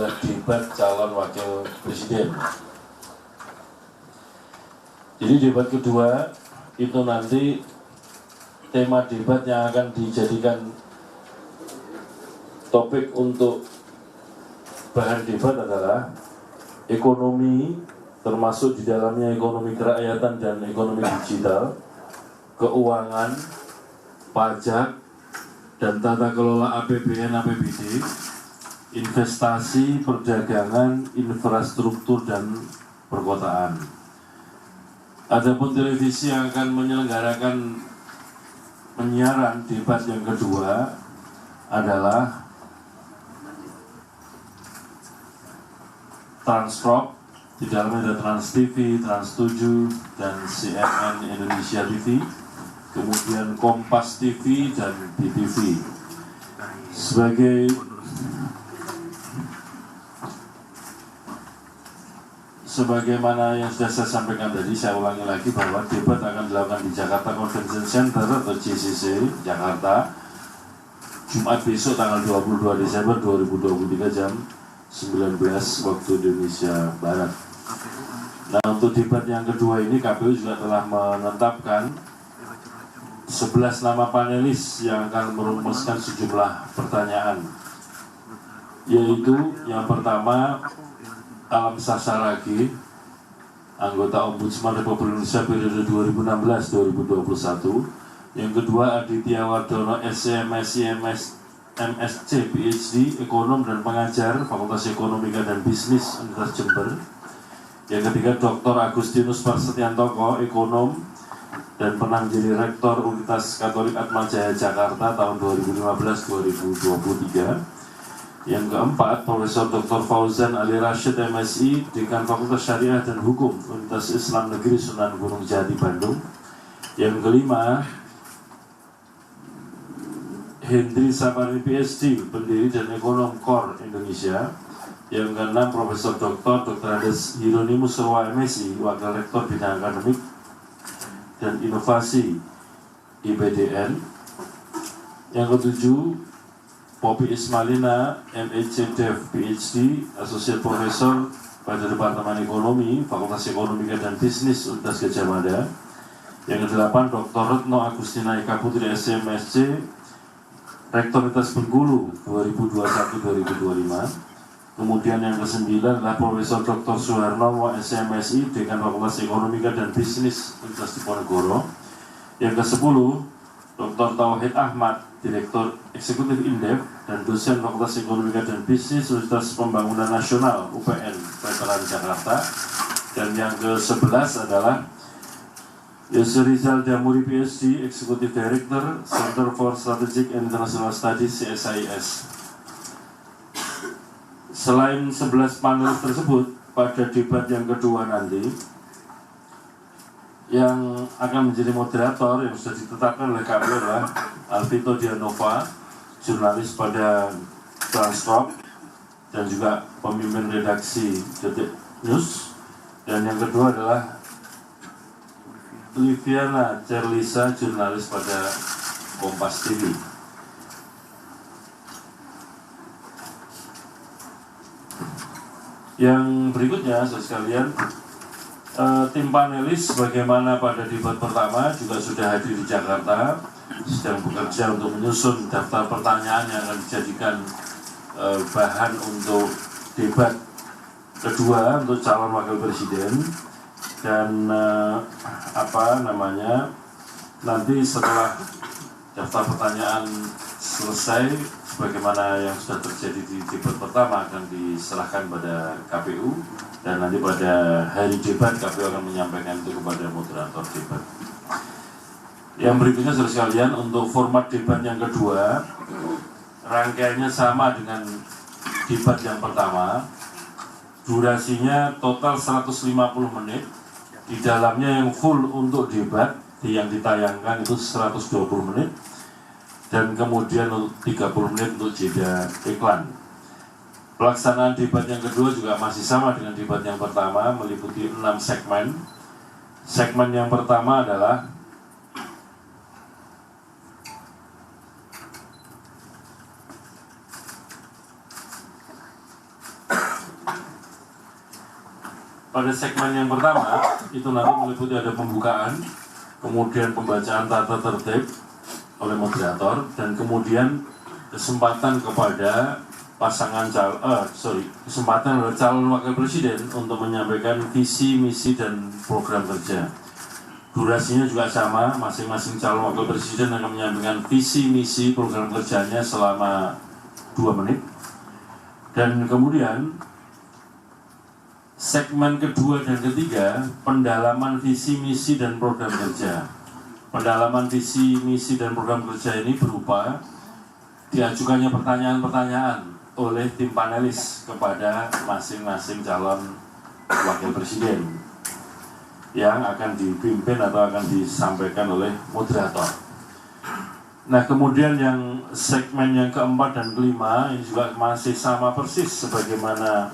adalah debat calon wakil presiden. Jadi debat kedua itu nanti tema debat yang akan dijadikan topik untuk bahan debat adalah ekonomi, termasuk di dalamnya ekonomi kerakyatan dan ekonomi digital, keuangan, pajak, dan tata kelola APBN, APBD, investasi, perdagangan, infrastruktur, dan perkotaan. Adapun televisi yang akan menyelenggarakan penyiaran debat yang kedua adalah Transcorp, di dalamnya ada Trans TV, Trans 7, dan CNN Indonesia TV, kemudian Kompas TV dan BTV. Sebagaimana yang sudah saya sampaikan tadi, saya ulangi lagi bahwa debat akan dilakukan di Jakarta Convention Center atau JCC, Jakarta, Jumat besok tanggal 22 Desember 2023 jam 19 waktu Indonesia Barat. Nah, untuk debat yang kedua ini KPU juga telah menetapkan 11 nama panelis yang akan merumuskan sejumlah pertanyaan, yaitu yang pertama Alam Sasaragi, anggota Ombudsman Republik Indonesia periode 2016-2021. Yang kedua Aditya Wardono, SCMSI, MSc, PhD, ekonom dan pengajar, Fakultas Ekonomika dan Bisnis Universitas Jember. Yang ketiga Dr. Agustinus Prasetyantoko, ekonom dan pernah menjadi Rektor Universitas Katolik Atmajaya Jakarta tahun 2015-2023. Yang keempat, Profesor Dr. Fauzan Ali Rashid, MSI, Dekan Fakultas Syariah dan Hukum Universitas Islam Negeri Sunan Gunung Jati, Bandung. Yang kelima, Hendri Sapari, PhD, pendiri dan ekonom KOR Indonesia. Yang keenam, Profesor Dr. Andes Hieronymus Surwa, MSI, Wakil Rektor Bidang Akademik dan Inovasi IPDN. Yang ketujuh, Poppy Ismailina, MEC Dev, PhD, Associate Professor pada Departemen Ekonomi, Fakultas Ekonomika dan Bisnis Universitas Gadjah Mada. Yang kedelapan, Dr. Retno Agustina Eka Putri, SCMSC, Rektor Universitas Bengkulu 2021-2025. Kemudian yang kesembilan adalah Profesor Dr. Suharno, SCMSI, Dekan Fakultas Ekonomika dan Bisnis Universitas Diponegoro. Yang kesepuluh, Dr. Tauhid Ahmad, Direktur Eksekutif Indef dan dosen Fakultas Ekonomika dan Bisnis Universitas Pembangunan Nasional UPN Veteran Jakarta. Dan yang ke-11 adalah Yusrizal Damuri, PhD, Eksekutif Director Center for Strategic and International Studies, CSIS. Selain 11 panelis tersebut, pada debat yang kedua nanti, yang akan menjadi moderator yang sudah ditetapkan oleh KPU adalah Alvito Dianova, jurnalis pada Transcorp dan juga pemimpin redaksi Detik News. Dan yang kedua adalah Liviana Cerlisa, jurnalis pada Kompas TV. Yang berikutnya, saudara sekalian, tim panelis bagaimana pada debat pertama juga sudah hadir di Jakarta, sedang bekerja untuk menyusun daftar pertanyaan yang akan dijadikan bahan untuk debat kedua untuk calon wakil presiden. Dan nanti setelah daftar pertanyaan selesai, sebagaimana yang sudah terjadi di debat pertama, akan diserahkan pada KPU. Dan nanti pada hari debat KPU akan menyampaikan itu kepada moderator debat. Yang berikutnya, saudara sekalian, untuk format debat yang kedua, rangkaiannya sama dengan debat yang pertama. Durasinya total 150 menit. Di dalamnya yang full untuk debat, yang ditayangkan itu 120 menit. Dan kemudian 30 menit untuk jeda iklan. Pelaksanaan debat yang kedua juga masih sama dengan debat yang pertama, meliputi 6 segmen. Segmen yang pertama adalah Pada segmen yang pertama, itu nanti meliputi ada pembukaan, kemudian pembacaan tata tertib oleh moderator, dan kemudian kesempatan kepada kesempatan oleh calon wakil presiden untuk menyampaikan visi, misi, dan program kerja. Durasinya juga sama, masing-masing calon wakil presiden akan menyampaikan visi, misi, program kerjanya selama 2 menit. Dan kemudian segmen kedua dan ketiga, pendalaman visi, misi, dan program kerja. Pendalaman visi, misi, dan program kerja ini berupa diajukannya pertanyaan-pertanyaan oleh tim panelis kepada masing-masing calon wakil presiden yang akan dipimpin atau akan disampaikan oleh moderator. Nah, kemudian yang segmen yang keempat dan kelima ini juga masih sama persis sebagaimana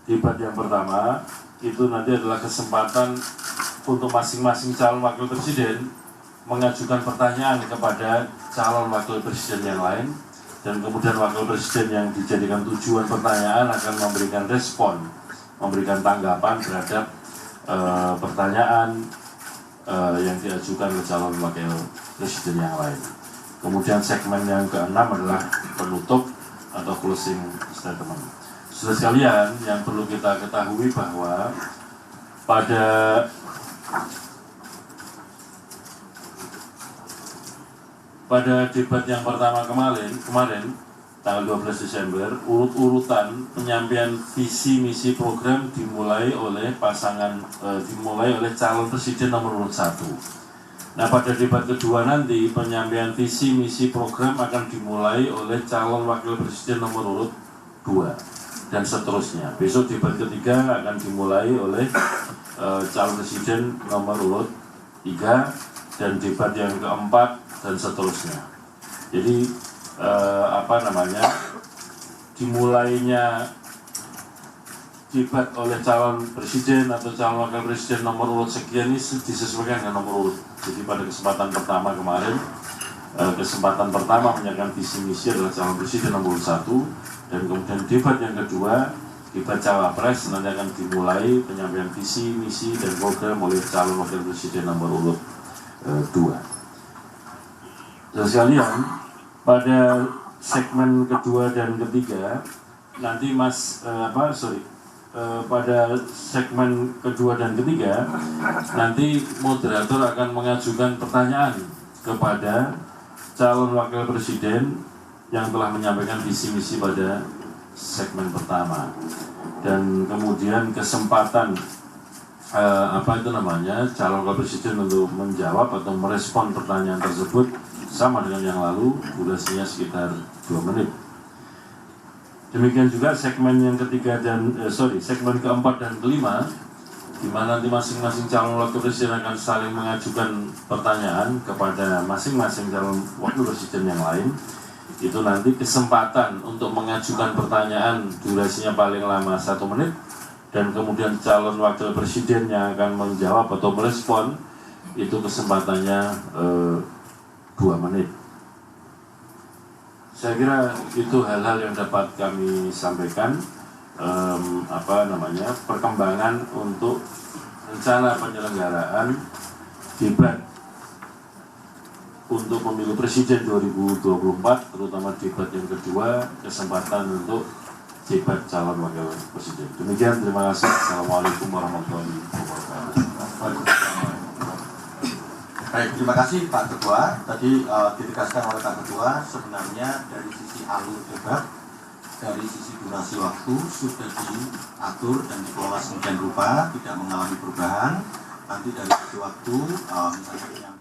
debat yang pertama. Itu nanti adalah kesempatan untuk masing-masing calon wakil presiden mengajukan pertanyaan kepada calon wakil presiden yang lain, dan kemudian wakil presiden yang dijadikan tujuan pertanyaan akan memberikan respon, memberikan tanggapan terhadap pertanyaan yang diajukan ke calon wakil presiden yang lain. Kemudian segmen yang keenam adalah penutup atau closing statement. Saudara sekalian, yang perlu kita ketahui bahwa pada debat yang pertama kemarin tanggal 12 Desember, urut-urutan penyampaian visi misi program dimulai oleh calon presiden nomor urut 1. Nah, pada debat kedua nanti penyampaian visi misi program akan dimulai oleh calon wakil presiden nomor urut 2 dan seterusnya. Besok debat ketiga akan dimulai oleh calon presiden nomor urut 3 dan debat yang keempat dan seterusnya. Jadi dimulainya debat oleh calon presiden atau calon wakil presiden nomor urut sekian ini disesuaikan dengan nomor urut. Jadi pada kesempatan pertama kemarin, kesempatan pertama menyampaikan visi misi adalah calon presiden nomor urut 1, dan kemudian debat yang kedua, debat cawapres, nanti akan dimulai penyampaian visi misi dan program oleh calon wakil presiden nomor urut 2. Dan sekalian, pada segmen kedua dan ketiga nanti pada segmen kedua dan ketiga nanti moderator akan mengajukan pertanyaan kepada calon wakil presiden yang telah menyampaikan visi misi pada segmen pertama, dan kemudian kesempatan calon wakil presiden untuk menjawab atau merespon pertanyaan tersebut sama dengan yang lalu, durasinya sekitar 2 menit. Demikian juga segmen yang ketiga segmen keempat dan kelima, di mana nanti masing-masing calon wakil presiden akan saling mengajukan pertanyaan kepada masing-masing calon wakil presiden yang lain. Itu nanti kesempatan untuk mengajukan pertanyaan durasinya paling lama 1 menit, dan kemudian calon wakil presiden yang akan menjawab atau merespon itu kesempatannya 2 menit. Saya kira itu hal-hal yang dapat kami sampaikan, perkembangan untuk rencana penyelenggaraan debat untuk pemilu presiden 2024, terutama debat yang kedua, kesempatan untuk debat calon wakil presiden. Demikian, terima kasih. Assalamualaikum warahmatullahi wabarakatuh. Baik, terima kasih Pak Ketua. Tadi ditegaskan oleh Pak Ketua, sebenarnya dari sisi alur debat, dari sisi durasi waktu sudah diatur dan dikelola sedemikian rupa, tidak mengalami perubahan. Nanti dari sisi waktu, misalnya